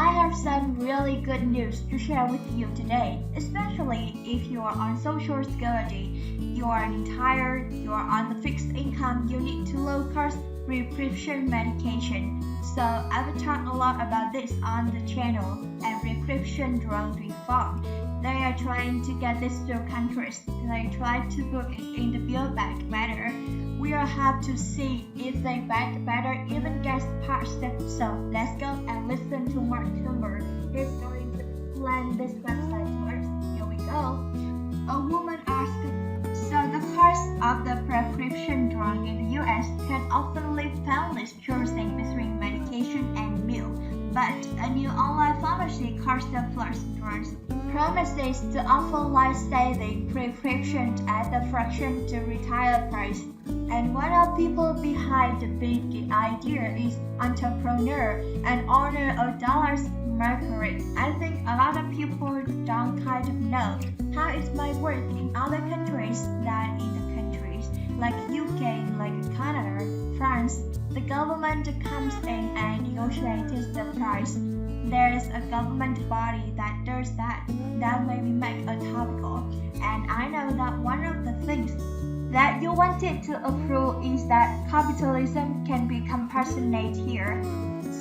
I have some really good news to share with you today, especially if you are on Social Security, you are retired, you are on the fixed income, you need to low-cost prescription medication. So I will talk a lot about this on the channel and prescription drug reform. They are trying to get this to countries. They try to put it in the Build Back Better. We will have to see if they back better even gets past it. So let's go and listen to Mark Humber. He's going to explain this website first. Here we go. A woman asked, so the cost of the prescription drug in the US can often leave families choosing between medication and meal. But a new online pharmacy costs the first drugs promises to offer life-saving prescriptions at a fraction to retail price. And one of people behind the big idea is entrepreneur and owner of Dallas Mercury. I think a lot of people don't kind of know how it might work in other countries than in the countries like UK, like Canada, France. The government comes in and negotiates the price. There's a government body that does that maybe make a topical. And I know that one of the things that you wanted to approve is that capitalism can be compassionate here.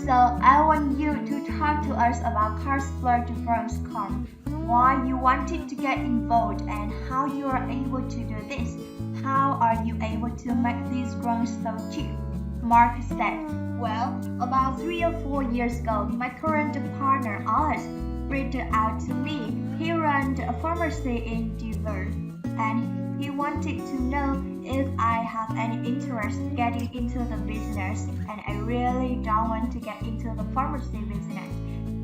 So I want you to talk to us about cost blood drugs come, why you wanted to get involved and how you are able to do this. How are you able to make these drugs so cheap? Mark said, well, about 3 or 4 years ago, my current partner, Alex, reached out to me. He ran a pharmacy in Denver, and he wanted to know if I have any interest getting into the business, and I really don't want to get into the pharmacy business.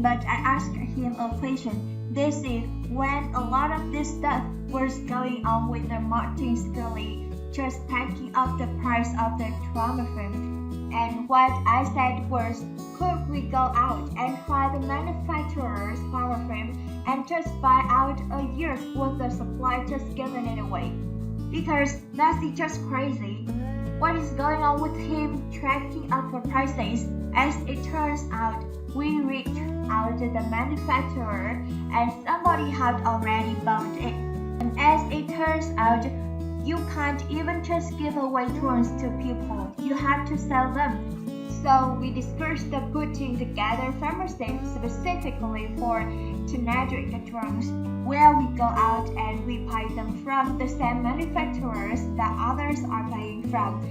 But I asked him a question. This is when a lot of this stuff was going on with the Martin Scully just packing up the price of the trauma film. And what I said was, could we go out and try the manufacturer's power frame and just buy out a year's worth of supply, just giving it away? Because that's just crazy. What is going on with him tracking up the prices? As it turns out, we reached out to the manufacturer and somebody had already bought it. And as it turns out, you can't even just give away drones to people, you have to sell them. So we discussed the putting together pharmacies specifically for generic drones, where we go out and we buy them from the same manufacturers that others are buying from.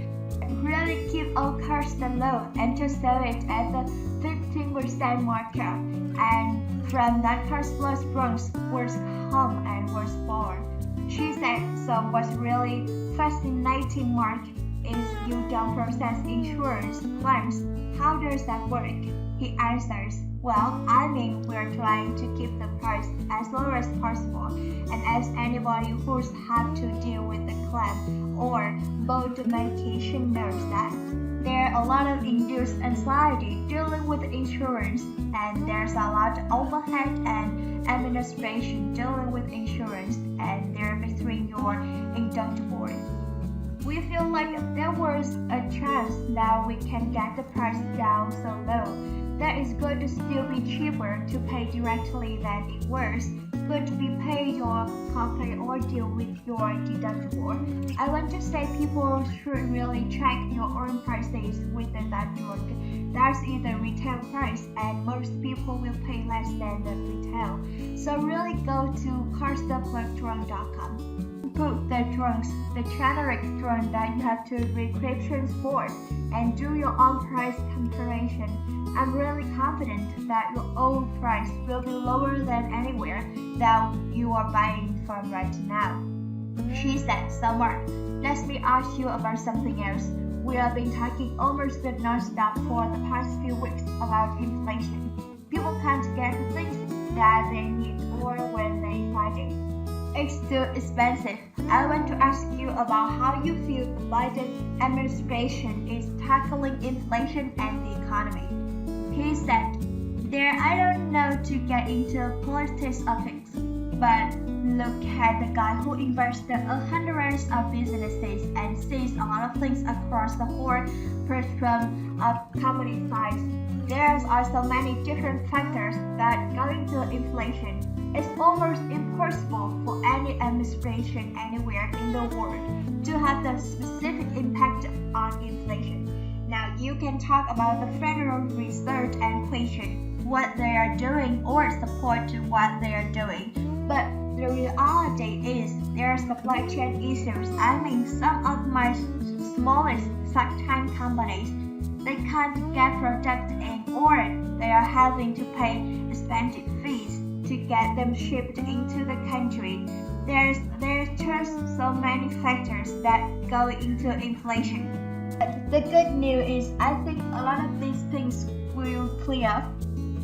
Really keep our costs low and just sell it at the 15% markup. And from that cost plus drones was come and was born. She said, so what's really fascinating, Mark, is you don't process insurance claims. How does that work? He answers, well, I mean, we're trying to keep the price as low as possible. And as anybody who's had to deal with the claim or bought the medication knows that there are a lot of induced anxiety dealing with insurance, and there's a lot of overhead and administration dealing with insurance, and they're between your deductible. We feel like if there was a chance that we can get the price down so low, that it's going to still be cheaper to pay directly than it was going to be pay your copay or deal with your deductible. I want to say people should really check your own prices with that drug. That's either retail price, and most people will pay less than the retail. So really go to costofdrug.com. Put the drugs, the generic drug that you have to prescriptions for, and do your own price comparison. I'm really confident that your own price will be lower than anywhere that you are buying from right now. She said, so Mark, let me ask you about something else. We have been talking almost non-stop for the past few weeks about inflation. People can't get the things that they need or when they find it. It's too expensive. I want to ask you about how you feel the Biden administration is tackling inflation and the economy. He said, I don't know to get into politics of it, but look at the guy who invested hundreds of businesses and sees a lot of things across the whole spectrum of company size. there are so many different factors that go into inflation. It's almost impossible for any administration anywhere in the world to have the specific impact on inflation. Now you can talk about the Federal Reserve and question what they are doing or support what they are doing. But the reality is there are supply chain issues. I mean, some of my smallest part-time companies, they can't get product in or they are having to pay expensive fees to get them shipped into the country. There's just so many factors that go into inflation. But the good news is I think a lot of these things will clear up.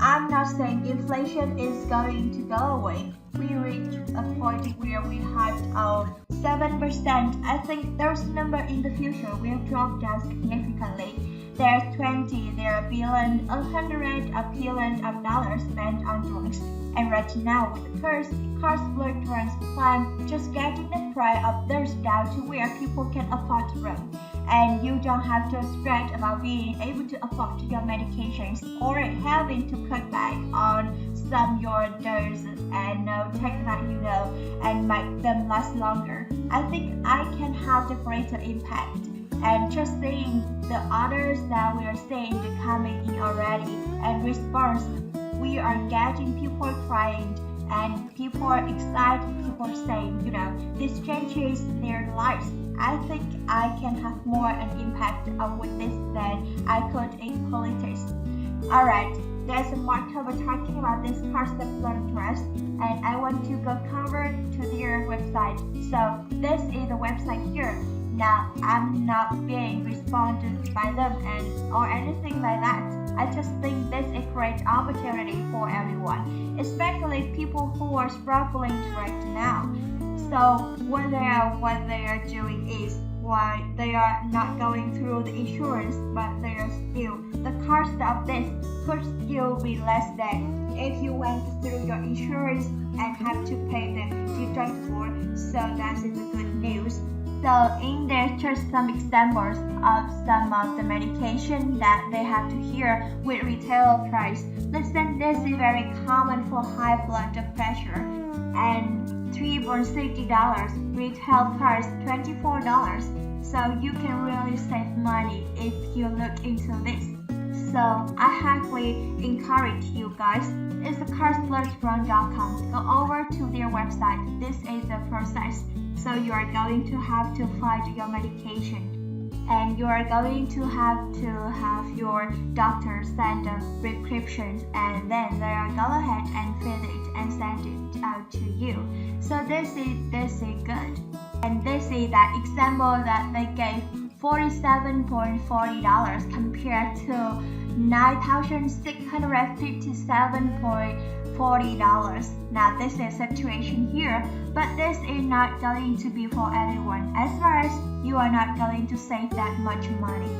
I'm not saying inflation is going to go away. We reached a point where we had 7%. I think those numbers in the future will drop down significantly. There's 20, there are billion, 100 billion of dollars spent on drugs. And right now with the cost blood drugs plan, just getting the price of those down to where people can afford to run. And you don't have to stress about being able to afford your medications or having to cut back on some your doses and take that and make them last longer. I think I can have the greater impact. And just seeing the others that we are seeing coming in already and response, we are getting people crying and people are excited, people are saying, this changes their lives. I think I can have more an impact with this than I could in politics. Alright, there's a more cover talking about this cost of blood trust, and I want to go cover to their website. So this is the website here. Now I'm not being responded by them or anything like that. I just think this is a great opportunity for everyone, especially people who are struggling right now. So what they are doing is why they are not going through the insurance, but they are still the cost of this could still be less than if you went through your insurance and have to pay the deductible. So that is the good news. So in there just some examples of some of the medication that they have to hear with retail price. Listen, this is very common for high blood pressure and $3.60, retail price $24. So you can really save money if you look into this. So I highly encourage you guys. It's costbloodrun.com. Go over to their website. This is the process. So you are going to have to find your medication, and you are going to have your doctor send the prescriptions, and then they are go ahead and fill it and send it out to you. So this is good. And this is that example that they gave $47.40 compared to $9,657.40. Now this is a situation here, but this is not going to be for everyone, as far as you are not going to save that much money.